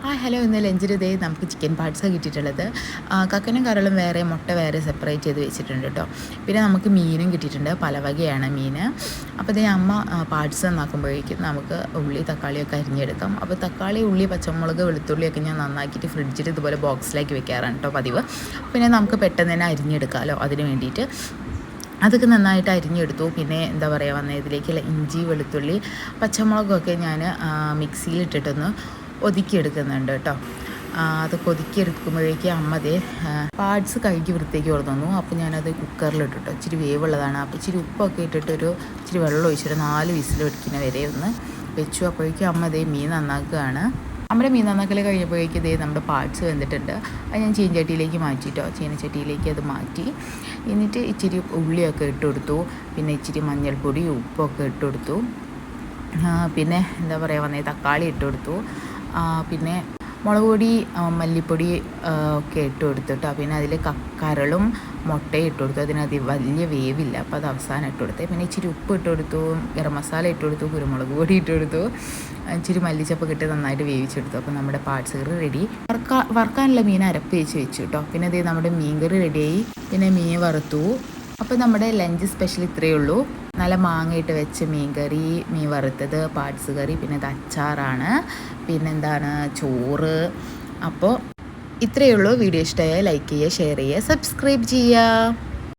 Hello ഇന്ന് ലഞ്ചിൽ ഇതേ നമുക്ക് ചിക്കൻ പാർട്സാണ് കിട്ടിയിട്ടുള്ളത്. കക്കനും കരളും വേറെ, മുട്ട വേറെ സെപ്പറേറ്റ് ചെയ്ത് വെച്ചിട്ടുണ്ട് കേട്ടോ. പിന്നെ നമുക്ക് മീനും കിട്ടിയിട്ടുണ്ട്, പല വകയാണ് മീൻ. അപ്പോൾ ഇതേ അമ്മ പാർട്സ് നന്നാക്കുമ്പോഴേക്കും നമുക്ക് ഉള്ളി തക്കാളിയൊക്കെ അരിഞ്ഞെടുക്കാം. അപ്പോൾ തക്കാളി, ഉള്ളി, പച്ചമുളക്, വെളുത്തുള്ളിയൊക്കെ ഞാൻ നന്നാക്കിയിട്ട് ഫ്രിഡ്ജിൽ ഇതുപോലെ ബോക്സിലേക്ക് വെക്കാറാണ് കേട്ടോ പതിവ്. പിന്നെ നമുക്ക് പെട്ടെന്ന് തന്നെ അരിഞ്ഞെടുക്കാമല്ലോ, അതിന് വേണ്ടിയിട്ട് അതൊക്കെ നന്നായിട്ട് അരിഞ്ഞെടുത്തു. പിന്നെ എന്താ പറയുക, ഇതിലേക്കുള്ള ഇഞ്ചി, വെളുത്തുള്ളി, പച്ചമുളകൊക്കെ ഞാൻ മിക്സിയിലിട്ടിട്ടൊന്ന് ഒതുക്കിയെടുക്കുന്നുണ്ട് കേട്ടോ. അതൊക്കെ ഒതുക്കിയെടുക്കുമ്പോഴേക്കും അമ്മ പാർട്സ് കഴുകി വൃത്തിയാക്കി കൊടുത്തു. അപ്പോൾ ഞാനത് കുക്കറിലിട്ടിട്ടോ, ഇച്ചിരി വേവുള്ളതാണ്. അപ്പോൾ ഇച്ചിരി ഉപ്പൊക്കെ ഇട്ടിട്ടൊരു ഇച്ചിരി വെള്ളം ഒഴിച്ചിട്ട് 4 വിസിൽ വെക്കുന്ന വരെ ഒന്ന് വെച്ചു. അപ്പോഴേക്കും അമ്മ മീൻ നന്നാക്കുകയാണ്. നമ്മുടെ മീൻ നന്നാക്കൽ കഴിഞ്ഞപ്പോഴേക്കും നമ്മുടെ പാർട്സ് വെന്തിട്ടുണ്ട്. അത് ഞാൻ ചീനച്ചട്ടിയിലേക്ക് മാറ്റിയിട്ടോ, ചീനച്ചട്ടിയിലേക്ക് അത് മാറ്റി. എന്നിട്ട് ഇച്ചിരി ഉള്ളിയൊക്കെ ഇട്ട് കൊടുത്തു. പിന്നെ ഇച്ചിരി മഞ്ഞൾപ്പൊടി, ഉപ്പൊക്കെ ഇട്ട് കൊടുത്തു. പിന്നെ എന്താ പറയുക, തക്കാളി ഇട്ട് കൊടുത്തു. പിന്നെ മുളക് പൊടി, മല്ലിപ്പൊടി ഒക്കെ ഇട്ട് കൊടുത്തിട്ടോ. പിന്നെ അതിൽ കരളും മുട്ടയും ഇട്ട് കൊടുത്തു. അതിനകത്ത് വലിയ വേവില്ല, അപ്പോൾ അത് അവസാനം ഇട്ട് കൊടുത്തേ. പിന്നെ ഇച്ചിരി ഉപ്പ് ഇട്ട് കൊടുത്തു, ഗരം മസാല ഇട്ട് കൊടുത്തു, കുരുമുളക് പൊടി ഇട്ട് കൊടുത്തു, ഇച്ചിരി മല്ലിച്ചപ്പൊക്കെ ഇട്ട് നന്നായിട്ട് വേവിച്ചെടുത്തു. അപ്പോൾ നമ്മുടെ പാർട്സ് കറി റെഡി. വറുക്കാനുള്ള മീൻ അരപ്പ് വെച്ച് വെച്ചു കേട്ടോ. പിന്നെ നമ്മുടെ മീൻ കറി റെഡിയായി. പിന്നെ മീൻ വറുത്തു. അപ്പോൾ നമ്മുടെ ലഞ്ച് സ്പെഷ്യൽ ഇത്രയേ ഉള്ളൂ. നല്ല മാങ്ങയിട്ട് വെച്ച മീൻ കറി, മീൻ വറുത്തത്, പാർട്സ് കറി, പിന്നെ ഇത് അച്ചാറാണ്, പിന്നെന്താണ് ചോറ്. അപ്പോൾ ഇത്രയേ ഉള്ളൂ. വീഡിയോ ഇഷ്ടമായാൽ ലൈക്ക് ചെയ്യുക, ഷെയർ ചെയ്യുക, സബ്സ്ക്രൈബ് ചെയ്യുക.